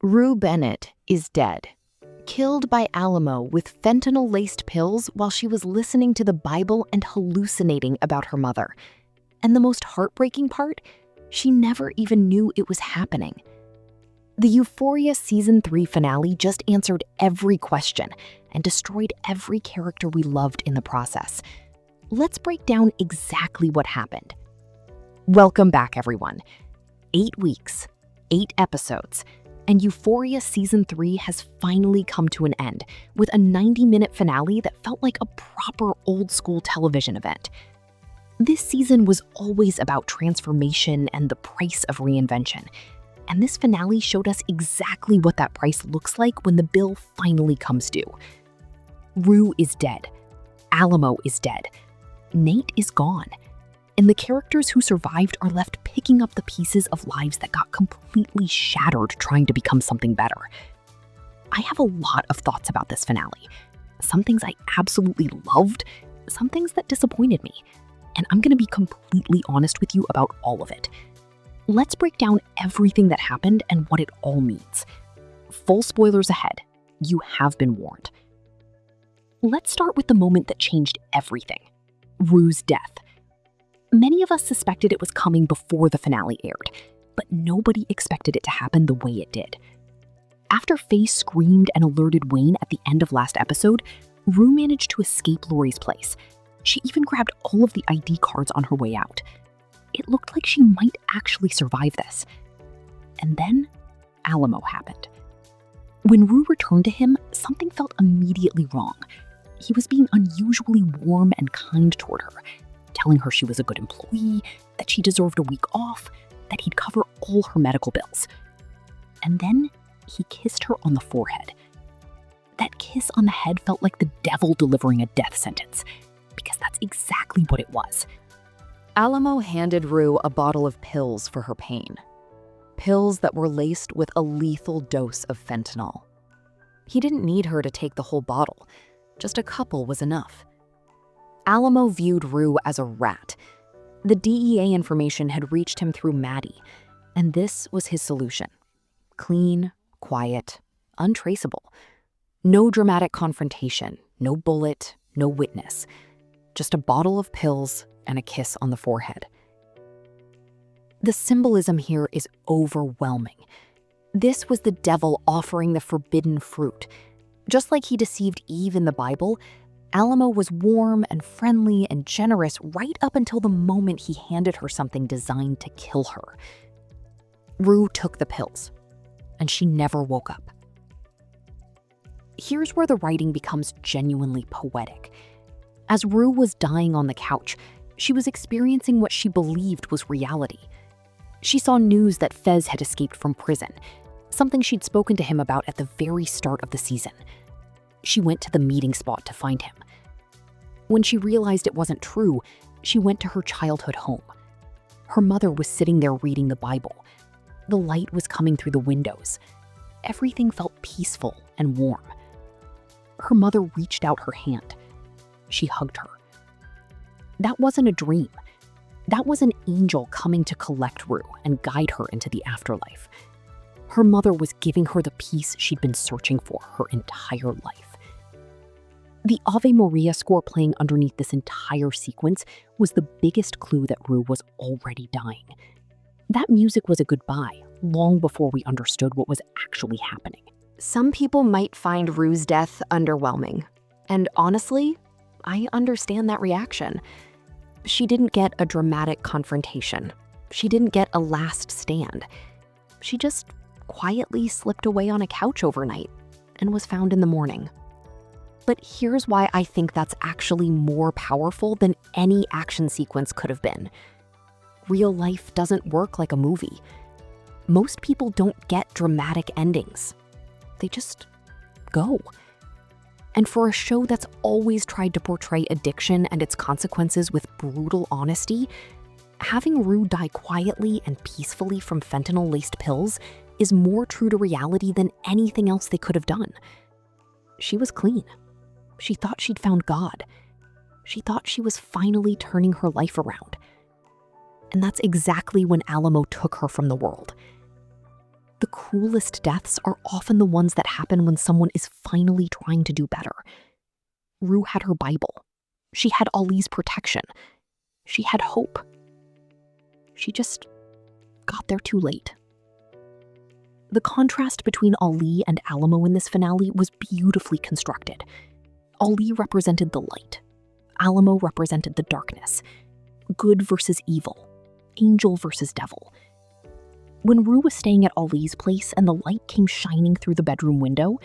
Rue Bennett is dead, killed by Alamo with fentanyl-laced pills while she was listening to the Bible and hallucinating about her mother. And the most heartbreaking part, she never even knew it was happening. The Euphoria Season 3 finale just answered every question and destroyed every character we loved in the process. Let's break down exactly what happened. Welcome back, everyone. 8 weeks, 8 episodes, and Euphoria Season 3 has finally come to an end with a 90-minute finale that felt like a proper old-school television event. This season was always about transformation and the price of reinvention, and this finale showed us exactly what that price looks like when the bill finally comes due. Rue is dead. Alamo is dead. Nate is gone. And the characters who survived are left picking up the pieces of lives that got completely shattered trying to become something better. I have a lot of thoughts about this finale. Some things I absolutely loved, some things that disappointed me. And I'm gonna be completely honest with you about all of it. Let's break down everything that happened and what it all means. Full spoilers ahead. You have been warned. Let's start with the moment that changed everything. Rue's death. Many of us suspected it was coming before the finale aired, but nobody expected it to happen the way it did. After Faye screamed and alerted Wayne at the end of last episode, Rue managed to escape Lori's place. She even grabbed all of the ID cards on her way out. It looked like she might actually survive this. And then Alamo happened. When Rue returned to him, something felt immediately wrong. He was being unusually warm and kind toward her, telling her she was a good employee, that she deserved a week off, that he'd cover all her medical bills. And then he kissed her on the forehead. That kiss on the head felt like the devil delivering a death sentence, because that's exactly what it was. Alamo handed Rue a bottle of pills for her pain. Pills that were laced with a lethal dose of fentanyl. He didn't need her to take the whole bottle. Just a couple was enough. Alamo viewed Rue as a rat. The DEA information had reached him through Maddy, and this was his solution. Clean, quiet, untraceable. No dramatic confrontation, no bullet, no witness. Just a bottle of pills and a kiss on the forehead. The symbolism here is overwhelming. This was the devil offering the forbidden fruit. Just like he deceived Eve in the Bible, Alamo was warm and friendly and generous right up until the moment he handed her something designed to kill her. Rue took the pills, and she never woke up. Here's where the writing becomes genuinely poetic. As Rue was dying on the couch, she was experiencing what she believed was reality. She saw news that Fez had escaped from prison, something she'd spoken to him about at the very start of the season. She went to the meeting spot to find him. When she realized it wasn't true, she went to her childhood home. Her mother was sitting there reading the Bible. The light was coming through the windows. Everything felt peaceful and warm. Her mother reached out her hand. She hugged her. That wasn't a dream. That was an angel coming to collect Rue and guide her into the afterlife. Her mother was giving her the peace she'd been searching for her entire life. The Ave Maria score playing underneath this entire sequence was the biggest clue that Rue was already dying. That music was a goodbye, long before we understood what was actually happening. Some people might find Rue's death underwhelming. And honestly, I understand that reaction. She didn't get a dramatic confrontation. She didn't get a last stand. She just quietly slipped away on a couch overnight and was found in the morning. But here's why I think that's actually more powerful than any action sequence could have been. Real life doesn't work like a movie. Most people don't get dramatic endings. They just go. And for a show that's always tried to portray addiction and its consequences with brutal honesty, having Rue die quietly and peacefully from fentanyl-laced pills is more true to reality than anything else they could have done. She was clean. She thought she'd found God. She thought she was finally turning her life around. And that's exactly when Alamo took her from the world. The cruelest deaths are often the ones that happen when someone is finally trying to do better. Rue had her Bible. She had Ali's protection. She had hope. She just got there too late. The contrast between Ali and Alamo in this finale was beautifully constructed. Ali represented the light. Alamo represented the darkness. Good versus evil. Angel versus devil. When Rue was staying at Ali's place and the light came shining through the bedroom window,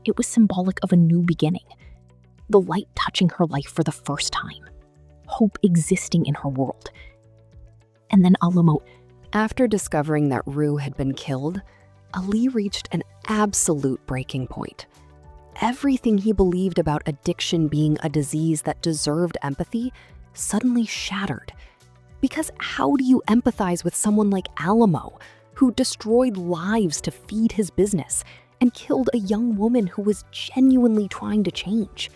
it was symbolic of a new beginning. The light touching her life for the first time. Hope existing in her world. And then Alamo. After discovering that Rue had been killed, Ali reached an absolute breaking point. Everything he believed about addiction being a disease that deserved empathy suddenly shattered. Because how do you empathize with someone like Alamo, who destroyed lives to feed his business and killed a young woman who was genuinely trying to change?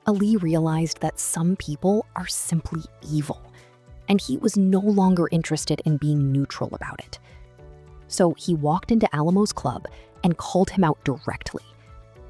Ali realized that some people are simply evil, and he was no longer interested in being neutral about it. So he walked into Alamo's club and called him out directly.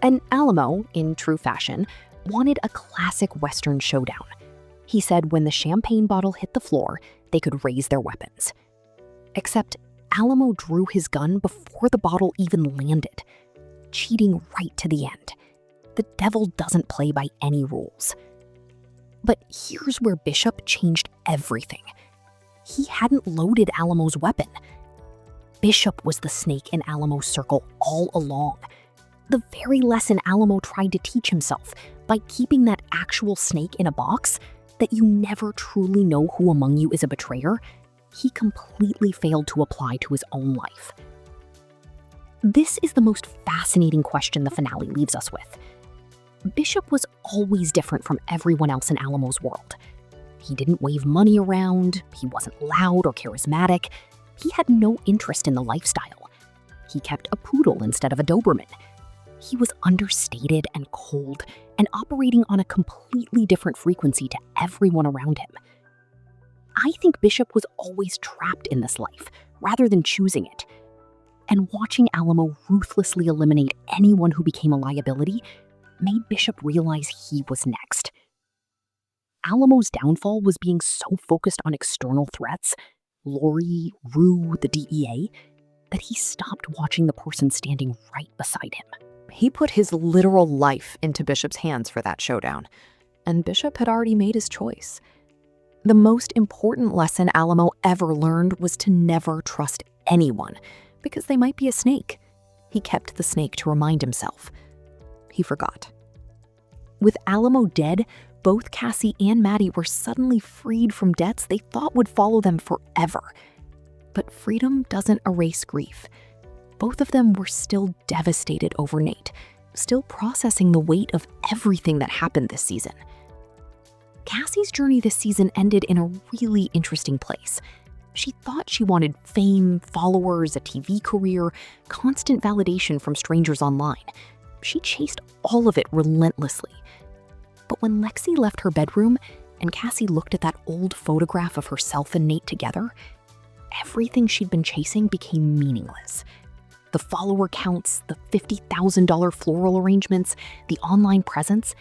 And Alamo, in true fashion, wanted a classic Western showdown. He said when the champagne bottle hit the floor, they could raise their weapons. Except Alamo drew his gun before the bottle even landed, cheating right to the end. The devil doesn't play by any rules. But here's where Bishop changed everything. He hadn't loaded Alamo's weapon. Bishop was the snake in Alamo's circle all along. The very lesson Alamo tried to teach himself by keeping that actual snake in a box, that you never truly know who among you is a betrayer, he completely failed to apply to his own life. This is the most fascinating question the finale leaves us with. Bishop was always different from everyone else in Alamo's world. He didn't wave money around, he wasn't loud or charismatic, he had no interest in the lifestyle. He kept a poodle instead of a Doberman. He was understated and cold and operating on a completely different frequency to everyone around him. I think Bishop was always trapped in this life rather than choosing it. And watching Alamo ruthlessly eliminate anyone who became a liability made Bishop realize he was next. Alamo's downfall was being so focused on external threats, Lori, Rue, the DEA, that he stopped watching the person standing right beside him. He put his literal life into Bishop's hands for that showdown, and Bishop had already made his choice. The most important lesson Alamo ever learned was to never trust anyone, because they might be a snake. He kept the snake to remind himself. He forgot. With Alamo dead, both Cassie and Maddy were suddenly freed from debts they thought would follow them forever. But freedom doesn't erase grief. Both of them were still devastated over Nate, still processing the weight of everything that happened this season. Cassie's journey this season ended in a really interesting place. She thought she wanted fame, followers, a TV career, constant validation from strangers online. She chased all of it relentlessly. But when Lexi left her bedroom and Cassie looked at that old photograph of herself and Nate together, everything she'd been chasing became meaningless. The follower counts, the $50,000 floral arrangements, the online presence,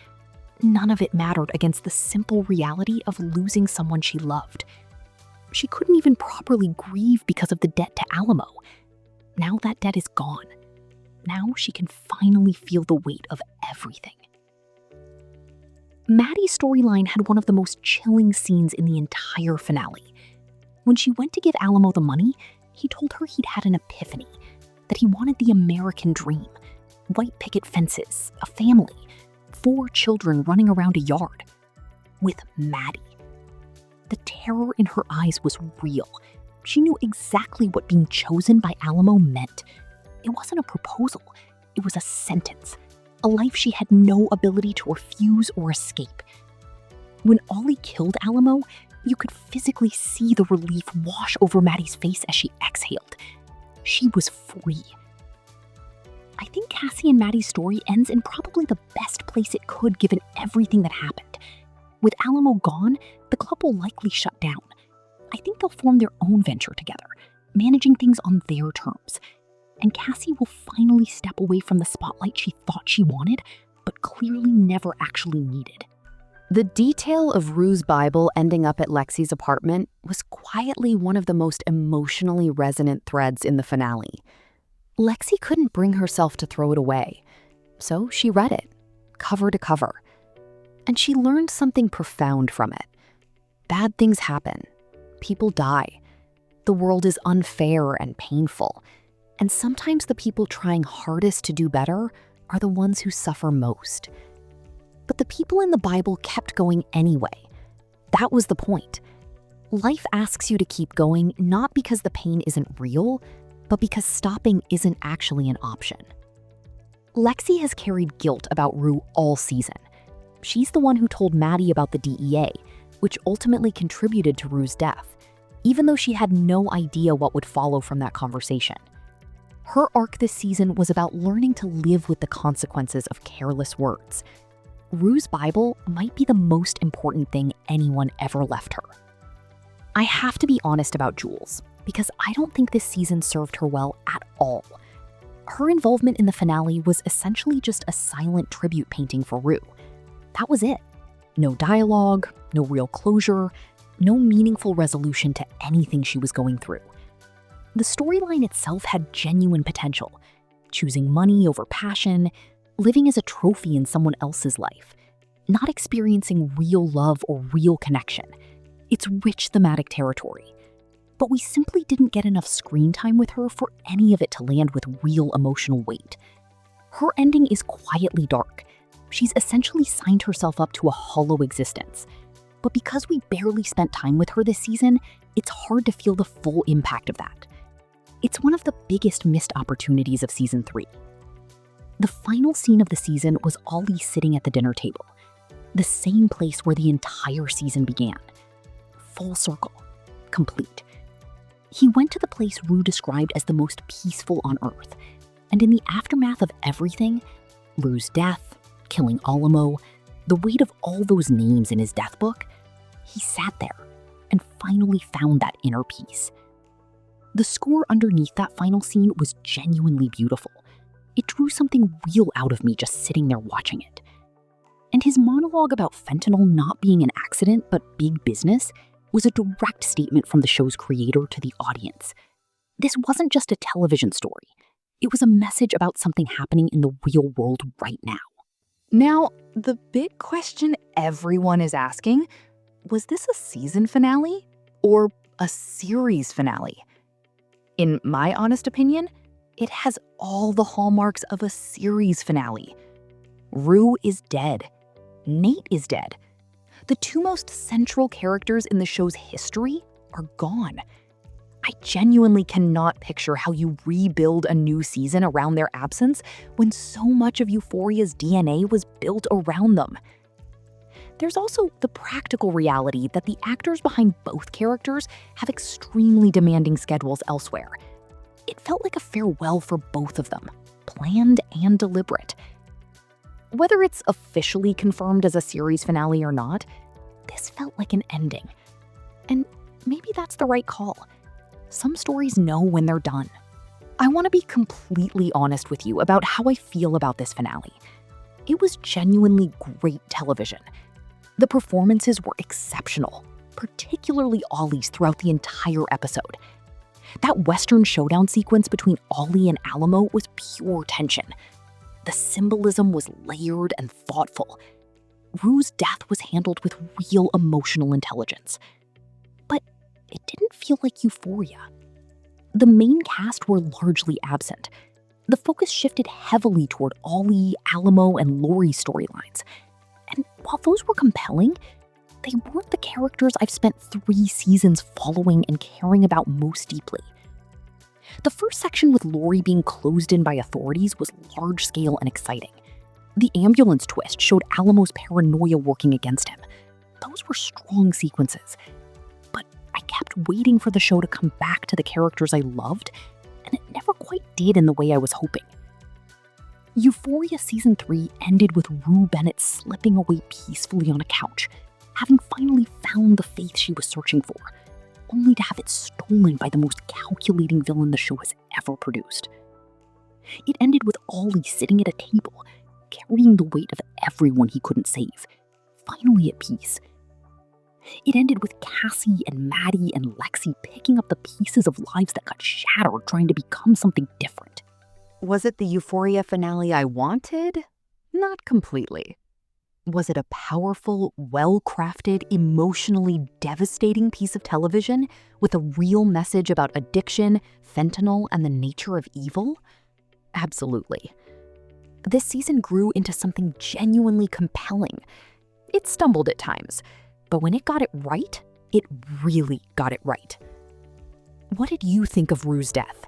none of it mattered against the simple reality of losing someone she loved. She couldn't even properly grieve because of the debt to Alamo. Now that debt is gone. Now she can finally feel the weight of everything. Maddy's storyline had one of the most chilling scenes in the entire finale. When she went to give Alamo the money, he told her he'd had an epiphany, that he wanted the American dream, white picket fences, a family, 4 children running around a yard, with Maddy. The terror in her eyes was real. She knew exactly what being chosen by Alamo meant. It wasn't a proposal, it was a sentence, a life she had no ability to refuse or escape. When Ollie killed Alamo, you could physically see the relief wash over Maddy's face as she exhaled. She was free. I think Cassie and Maddy's story ends in probably the best place it could given everything that happened. With Alamo gone, the club will likely shut down. I think they'll form their own venture together, managing things on their terms. and Cassie will finally step away from the spotlight she thought she wanted, but clearly never actually needed. The detail of Rue's Bible ending up at Lexi's apartment was quietly one of the most emotionally resonant threads in the finale. Lexi couldn't bring herself to throw it away, so she read it, cover to cover. And she learned something profound from it. Bad things happen. People die. The world is unfair and painful. And sometimes the people trying hardest to do better are the ones who suffer most. But the people in the Bible kept going anyway. That was the point. Life asks you to keep going not because the pain isn't real, but because stopping isn't actually an option. Lexi has carried guilt about Rue all season. She's the one who told Maddy about the DEA, which ultimately contributed to Rue's death, even though she had no idea what would follow from that conversation. Her arc this season was about learning to live with the consequences of careless words. Rue's Bible might be the most important thing anyone ever left her. I have to be honest about Jules, because I don't think this season served her well at all. Her involvement in the finale was essentially just a silent tribute painting for Rue. That was it. No dialogue, no real closure, no meaningful resolution to anything she was going through. The storyline itself had genuine potential, choosing money over passion, living as a trophy in someone else's life, not experiencing real love or real connection. It's rich thematic territory. But we simply didn't get enough screen time with her for any of it to land with real emotional weight. Her ending is quietly dark. She's essentially signed herself up to a hollow existence. But because we barely spent time with her this season, it's hard to feel the full impact of that. It's one of the biggest missed opportunities of season 3. The final scene of the season was Ollie sitting at the dinner table, the same place where the entire season began. Full circle, complete. He went to the place Rue described as the most peaceful on Earth, and in the aftermath of everything, Rue's death, killing Alamo, the weight of all those names in his death book, he sat there and finally found that inner peace. The score underneath that final scene was genuinely beautiful. It drew something real out of me just sitting there watching it. And his monologue about fentanyl not being an accident but big business was a direct statement from the show's creator to the audience. This wasn't just a television story. It was a message about something happening in the real world right now. Now, the big question everyone is asking, was this a season finale or a series finale? In my honest opinion, it has all the hallmarks of a series finale. Rue is dead. Nate is dead. The two most central characters in the show's history are gone. I genuinely cannot picture how you rebuild a new season around their absence when so much of Euphoria's DNA was built around them. There's also the practical reality that the actors behind both characters have extremely demanding schedules elsewhere. It felt like a farewell for both of them, planned and deliberate. Whether it's officially confirmed as a series finale or not, this felt like an ending. And maybe that's the right call. Some stories know when they're done. I want to be completely honest with you about how I feel about this finale. It was genuinely great television. The performances were exceptional, particularly Ollie's throughout the entire episode. That Western showdown sequence between Ollie and Alamo was pure tension. The symbolism was layered and thoughtful. Rue's death was handled with real emotional intelligence. But it didn't feel like Euphoria. The main cast were largely absent. The focus shifted heavily toward Ollie, Alamo, and Lori's storylines. And while those were compelling, they weren't the characters I've spent 3 seasons following and caring about most deeply. The first section with Lori being closed in by authorities was large-scale and exciting. The ambulance twist showed Alamo's paranoia working against him. Those were strong sequences. But I kept waiting for the show to come back to the characters I loved, and it never quite did in the way I was hoping. Euphoria Season 3 ended with Rue Bennett slipping away peacefully on a couch, having finally found the faith she was searching for, only to have it stolen by the most calculating villain the show has ever produced. It ended with Ollie sitting at a table, carrying the weight of everyone he couldn't save, finally at peace. It ended with Cassie and Maddy and Lexi picking up the pieces of lives that got shattered trying to become something different. Was it the Euphoria finale I wanted? Not completely. Was it a powerful, well-crafted, emotionally devastating piece of television with a real message about addiction, fentanyl, and the nature of evil? Absolutely. This season grew into something genuinely compelling. It stumbled at times, but when it got it right, it really got it right. What did you think of Rue's death?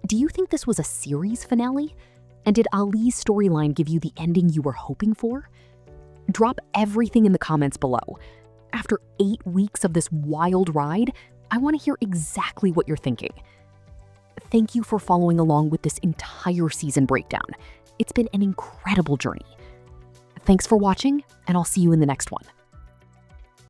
Do you think this was a series finale? And did Ali's storyline give you the ending you were hoping for? Drop everything in the comments below. After 8 weeks of this wild ride, I want to hear exactly what you're thinking. Thank you for following along with this entire season breakdown. It's been an incredible journey. Thanks for watching, and I'll see you in the next one.